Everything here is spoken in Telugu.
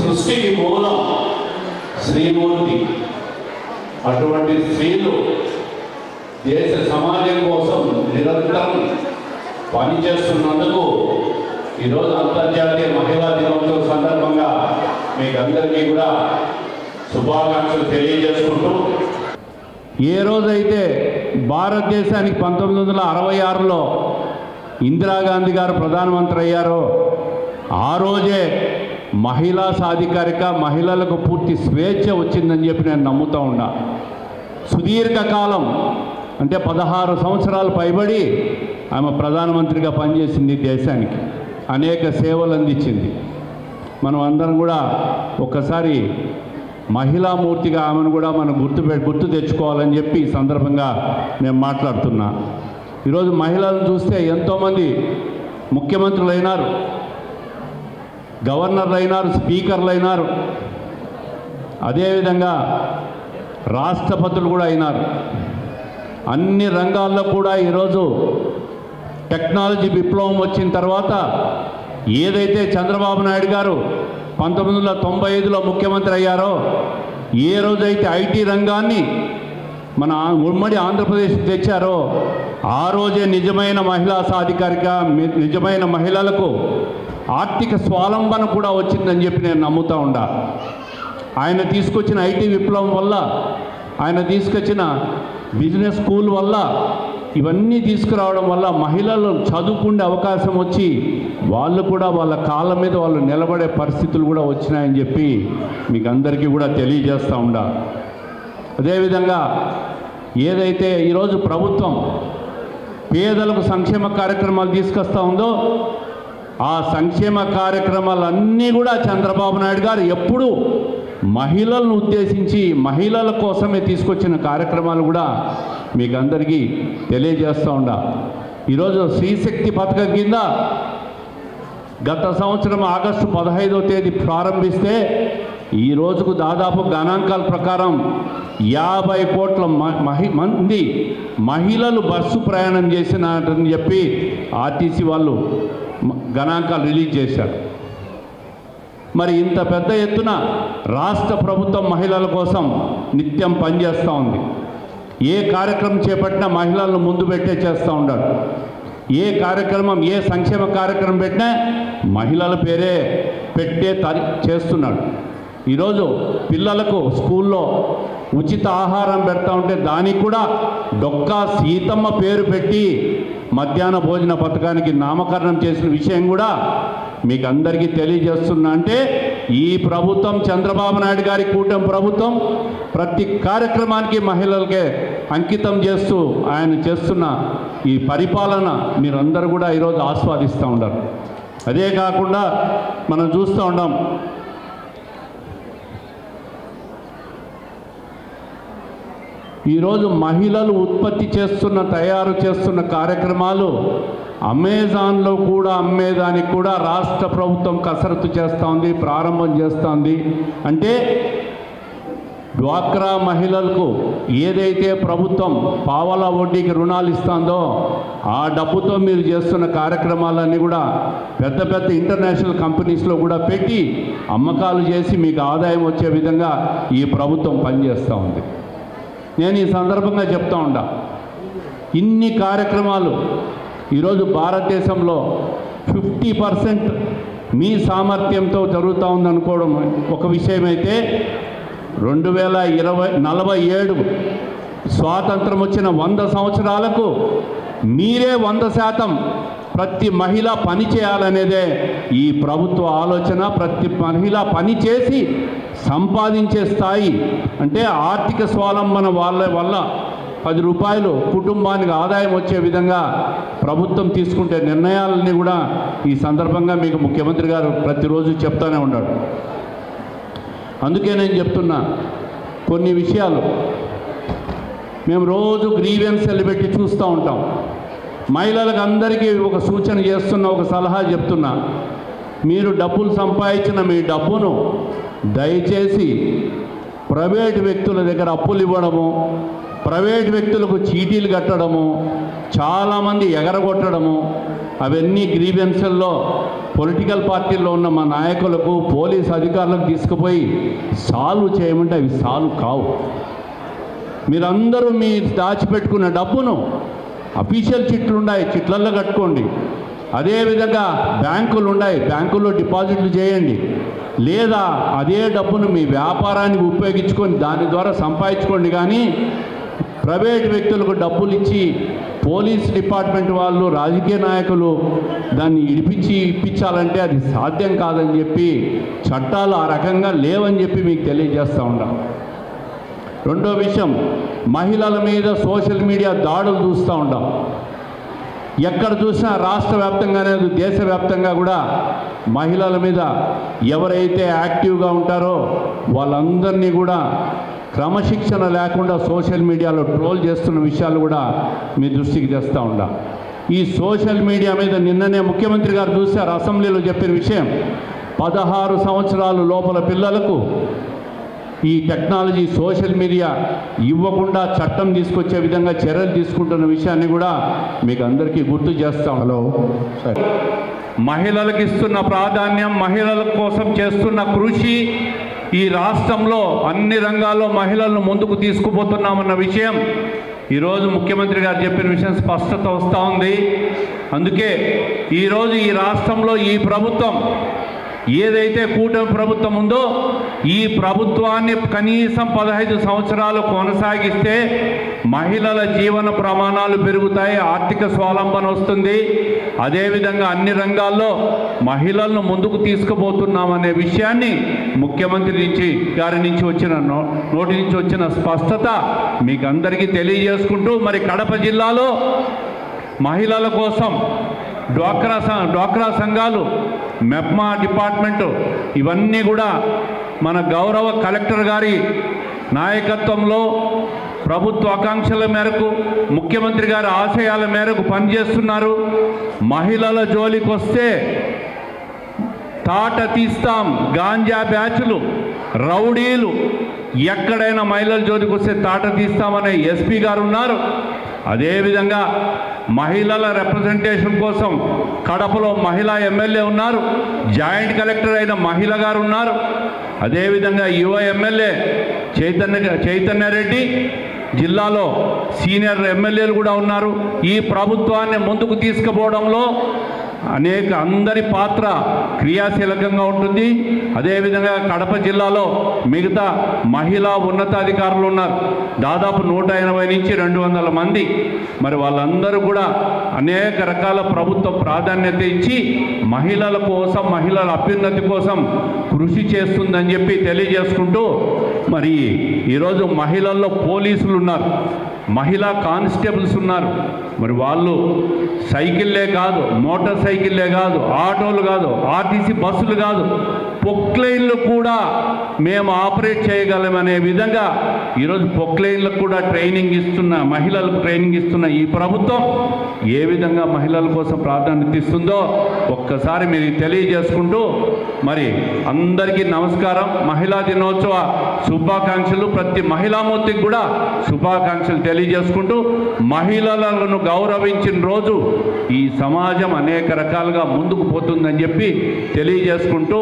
సృష్టికి మూలం శ్రీమూర్తి. అటువంటి స్త్రీలు దేశ సమాజం కోసం నిరంతరం పనిచేస్తున్నందుకు ఈరోజు అంతర్జాతీయ మహిళా దినోత్సవం సందర్భంగా మీకు అందరికీ కూడా శుభాకాంక్షలు తెలియజేసుకుంటూ, ఏ రోజైతే భారతదేశానికి 1966లో ఇందిరాగాంధీ గారు ప్రధానమంత్రి అయ్యారో ఆ రోజే మహిళా సాధికారిక, మహిళలకు పూర్తి స్వేచ్ఛ వచ్చిందని చెప్పి నేను నమ్ముతూ ఉన్నా. సుదీర్ఘకాలం అంటే 16 సంవత్సరాలు పైబడి ఆమె ప్రధానమంత్రిగా పనిచేసింది, దేశానికి అనేక సేవలు అందించింది. మనం అందరం కూడా ఒక్కసారి మహిళామూర్తిగా ఆమెను కూడా మనం గుర్తు తెచ్చుకోవాలని చెప్పి ఈ సందర్భంగా నేను మాట్లాడుతున్నా. ఈరోజు మహిళలను చూస్తే ఎంతోమంది ముఖ్యమంత్రులు అయినారు, గవర్నర్లు అయినారు, స్పీకర్లు అయినారు, అదేవిధంగా రాష్ట్రపతులు కూడా అయినారు. అన్ని రంగాల్లో కూడా ఈరోజు టెక్నాలజీ విప్లవం వచ్చిన తర్వాత ఏదైతే చంద్రబాబు నాయుడు గారు 1995లో ముఖ్యమంత్రి అయ్యారో, ఏ రోజైతే ఐటీ రంగాన్ని మన ఉమ్మడి ఆంధ్రప్రదేశ్ తెచ్చారో ఆ రోజే నిజమైన మహిళా సాధికారిక, నిజమైన మహిళలకు ఆర్థిక స్వావలంబన కూడా వచ్చిందని చెప్పి నేను నమ్ముతూ ఉండా. ఆయన తీసుకొచ్చిన ఐటీ విప్లవం వల్ల, ఆయన తీసుకొచ్చిన బిజినెస్ స్కూల్ వల్ల, ఇవన్నీ తీసుకురావడం వల్ల మహిళలు చదువుకునే అవకాశం వచ్చి వాళ్ళు కూడా వాళ్ళ కాళ్ళ మీద వాళ్ళు నిలబడే పరిస్థితులు కూడా వచ్చినాయని చెప్పి మీకు అందరికీ కూడా తెలియజేస్తూ ఉండా. అదేవిధంగా ఏదైతే ఈరోజు ప్రభుత్వం పేదలకు సంక్షేమ కార్యక్రమాలు తీసుకొస్తూ ఉందో ఆ సంక్షేమ కార్యక్రమాలన్నీ కూడా చంద్రబాబు నాయుడు గారు ఎప్పుడూ మహిళలను ఉద్దేశించి మహిళల కోసమే తీసుకొచ్చిన కార్యక్రమాలు కూడా మీకు అందరికీ తెలియజేస్తూ ఉండా. ఈరోజు శ్రీశక్తి పథకం కింద గత సంవత్సరం ఆగస్టు 15వ తేదీ ప్రారంభిస్తే ఈ రోజుకు దాదాపు గణాంకాల ప్రకారం 50 కోట్ల మంది మహిళలు బస్సు ప్రయాణం చేసినారని చెప్పి ఆర్టీసీ వాళ్ళు గణాంకాలు రిలీజ్ చేశారు. మరి ఇంత పెద్ద ఎత్తున రాష్ట్ర ప్రభుత్వం మహిళల కోసం నిత్యం పనిచేస్తూ ఉంది. ఏ కార్యక్రమం చేపట్టినా మహిళలను ముందు పెట్టే చేస్తూ ఉంటారు. ఏ కార్యక్రమం, ఏ సంక్షేమ కార్యక్రమం పెట్టినా మహిళల పేరే చేస్తున్నాడు. ఈరోజు పిల్లలకు స్కూల్లో ఉచిత ఆహారం పెడతా ఉంటే దానికి కూడా డొక్కా సీతమ్మ పేరు పెట్టి మధ్యాహ్న భోజన పథకానికి నామకరణం చేసిన విషయం కూడా మీకు అందరికీ తెలియజేస్తున్నా. అంటే ఈ ప్రభుత్వం, చంద్రబాబు నాయుడు గారి కూటమి ప్రభుత్వం ప్రతి కార్యక్రమానికి మహిళలకే అంకితం చేస్తూ ఆయన చేస్తున్న ఈ పరిపాలన మీరందరూ కూడా ఈరోజు ఆస్వాదిస్తూ ఉంటారు. అదే కాకుండా మనం చూస్తూ ఉన్నాం, ఈరోజు మహిళలు ఉత్పత్తి చేస్తున్న, తయారు చేస్తున్న కార్యక్రమాలు అమెజాన్లో కూడా అమ్మేదానికి కూడా రాష్ట్ర ప్రభుత్వం కసరత్తు చేస్తూ ఉంది, ప్రారంభం చేస్తోంది. అంటే డ్వాక్రా మహిళలకు ఏదైతే ప్రభుత్వం పావలా వడ్డీకి రుణాలు ఇస్తుందో ఆ డబ్బుతో మీరు చేస్తున్న కార్యక్రమాలన్నీ కూడా పెద్ద పెద్ద ఇంటర్నేషనల్ కంపెనీస్లో కూడా పెట్టి అమ్మకాలు చేసి మీకు ఆదాయం వచ్చే విధంగా ఈ ప్రభుత్వం పనిచేస్తూ ఉంది. నేను ఈ సందర్భంగా చెప్తా ఉండా, ఇన్ని కార్యక్రమాలు ఈరోజు భారతదేశంలో 50% మీ సామర్థ్యంతో జరుగుతూ ఉందనుకోవడం ఒక విషయం అయితే, 2047 స్వాతంత్రం వచ్చిన 100 సంవత్సరాలకు మీరే 100% ప్రతి మహిళ పని చేయాలనేదే ఈ ప్రభుత్వ ఆలోచన. ప్రతి మహిళ పని చేసి సంపాదించే స్థాయి, అంటే ఆర్థిక స్వావలంబన వాళ్ళ వల్ల 10 రూపాయలు కుటుంబానికి ఆదాయం వచ్చే విధంగా ప్రభుత్వం తీసుకుంటే నిర్ణయాలని కూడా ఈ సందర్భంగా మీకు ముఖ్యమంత్రి గారు ప్రతిరోజు చెప్తూనే ఉన్నాడు. అందుకే నేను చెప్తున్నా, కొన్ని విషయాలు మేము రోజు గ్రీవెన్స్లు పెట్టి చూస్తూ ఉంటాం. మహిళలకు అందరికీ ఒక సూచన చేస్తున్నా, ఒక సలహా చెప్తున్నా, మీరు డబ్బులు సంపాదించిన మీ డబ్బును దయచేసి ప్రైవేటు వ్యక్తుల దగ్గర అప్పులు ఇవ్వడము, ప్రైవేట్ వ్యక్తులకు చీటీలు కట్టడము, చాలామంది ఎగరగొట్టడము, అవన్నీ గ్రీవెన్సల్లో పొలిటికల్ పార్టీల్లో ఉన్న మా నాయకులకు పోలీస్ అధికారులకు తీసుకుపోయి సాల్వ్ చేయమంటే అవి సాల్వ్ కావు. మీరందరూ మీ దాచిపెట్టుకున్న డబ్బును అఫీషియల్ చిట్లు ఉన్నాయి, చిట్లల్లో కట్టుకోండి. అదేవిధంగా బ్యాంకులు ఉన్నాయి, బ్యాంకుల్లో డిపాజిట్లు చేయండి. లేదా అదే డబ్బును మీ వ్యాపారానికి ఉపయోగించుకొని దాని ద్వారా సంపాదించుకోండి. కానీ ప్రైవేట్ వ్యక్తులకు డబ్బులు ఇచ్చి పోలీస్ డిపార్ట్మెంట్ వాళ్ళు, రాజకీయ నాయకులు దాన్ని ఇప్పించాలంటే అది సాధ్యం కాదని చెప్పి, చట్టాలు ఆ రకంగా లేవని చెప్పి మీకు తెలియజేస్తూ ఉన్నాం. రెండో విషయం, మహిళల మీద సోషల్ మీడియా దాడులు చూస్తూ ఉంటాం. ఎక్కడ చూసినా రాష్ట్ర వ్యాప్తంగానే దేశవ్యాప్తంగా కూడా మహిళల మీద ఎవరైతే యాక్టివ్గా ఉంటారో వాళ్ళందరినీ కూడా క్రమశిక్షణ లేకుండా సోషల్ మీడియాలో ట్రోల్ చేస్తున్న విషయాలు కూడా మీ దృష్టికి తెస్తూ ఉంటా. ఈ సోషల్ మీడియా మీద నిన్ననే ముఖ్యమంత్రి గారు చూశారు, అసెంబ్లీలో చెప్పిన విషయం, 16 సంవత్సరాలు లోపల పిల్లలకు ఈ టెక్నాలజీ సోషల్ మీడియా ఇవ్వకుండా చట్టం తీసుకొచ్చే విధంగా చర్యలు తీసుకుంటున్న విషయాన్ని కూడా మీకు అందరికీ గుర్తు చేస్తాం. సరే, మహిళలకు ఇస్తున్న ప్రాధాన్యం, మహిళల కోసం చేస్తున్న కృషి, ఈ రాష్ట్రంలో అన్ని రంగాల్లో మహిళలను ముందుకు తీసుకుపోతున్నామన్న విషయం ఈరోజు ముఖ్యమంత్రి గారు చెప్పిన విషయం స్పష్టత వస్తూ ఉంది. అందుకే ఈరోజు ఈ రాష్ట్రంలో ఈ ప్రభుత్వం ఏదైతే కూటమి ప్రభుత్వం ఉందో ఈ ప్రభుత్వాన్ని కనీసం 15 సంవత్సరాలు కొనసాగిస్తే మహిళల జీవన ప్రమాణాలు పెరుగుతాయి, ఆర్థిక స్వావలంబన వస్తుంది. అదేవిధంగా అన్ని రంగాల్లో మహిళలను ముందుకు తీసుకుపోతున్నామనే విషయాన్ని ముఖ్యమంత్రి గారి నుంచి వచ్చిన నోటి నుంచి వచ్చిన స్పష్టత మీకు అందరికీ తెలియజేసుకుంటూ, మరి కడప జిల్లాలో మహిళల కోసం డ్వాక్రా సంఘాలు, మెప్మా డిపార్ట్మెంటు ఇవన్నీ కూడా మన గౌరవ కలెక్టర్ గారి నాయకత్వంలో ప్రభుత్వ ఆకాంక్షల మేరకు, ముఖ్యమంత్రి గారి ఆశయాల మేరకు పనిచేస్తున్నారు. మహిళల జోలికి వస్తే తాట తీస్తాం, గాంజా బ్యాచులు, రౌడీలు, ఎక్కడైనా మహిళల జోలికి వస్తే తాట తీస్తామనే ఎస్పీ గారు ఉన్నారు. అదేవిధంగా మహిళల రిప్రజెంటేషన్ కోసం కడపలో మహిళా ఎమ్మెల్యే ఉన్నారు, జాయింట్ కలెక్టర్ అయిన మహిళ గారు ఉన్నారు. అదేవిధంగా యువ ఎమ్మెల్యే చైతన్యరెడ్డి, జిల్లాలో సీనియర్ ఎమ్మెల్యేలు కూడా ఉన్నారు. ఈ ప్రభుత్వాన్ని ముందుకు తీసుకుపోవడంలో అందరి పాత్ర క్రియాశీలకంగా ఉంటుంది. అదేవిధంగా కడప జిల్లాలో మిగతా మహిళా ఉన్నతాధికారులు ఉన్నారు, దాదాపు 180 నుంచి 200 మంది. మరి వాళ్ళందరూ కూడా అనేక రకాల ప్రభుత్వ ప్రాధాన్యత ఇచ్చి మహిళల కోసం, మహిళల అభ్యున్నతి కోసం కృషి చేస్తుందని చెప్పి తెలియజేసుకుంటూ, మరి ఈరోజు మహిళల్లో పోలీసులు ఉన్నారు, మహిళా కానిస్టేబుల్స్ ఉన్నారు. మరి వాళ్ళు సైకిళ్ళే కాదు, మోటార్ సైకిళ్ళే కాదు, ఆటోలు కాదు, ఆర్టీసీ బస్సులు కాదు, పొక్లైన్లు కూడా మేము ఆపరేట్ చేయగలమనే విధంగా ఈరోజు పొక్లైన్లకు కూడా ట్రైనింగ్ ఇస్తున్న, మహిళలకు ట్రైనింగ్ ఇస్తున్న ఈ ప్రభుత్వం ఏ విధంగా మహిళల కోసం ప్రాధాన్యత ఇస్తుందో ఒక్కసారి మీరు తెలియజేసుకుంటూ, మరి అందరికీ నమస్కారం, మహిళా దినోత్సవ శుభాకాంక్షలు. ప్రతి మహిళామూర్తికి కూడా శుభాకాంక్షలు తెలియజేసుకుంటూ, మహిళలను గౌరవించిన రోజు ఈ సమాజం అనేక రకాలుగా ముందుకు పోతుందని చెప్పి తెలియజేసుకుంటూ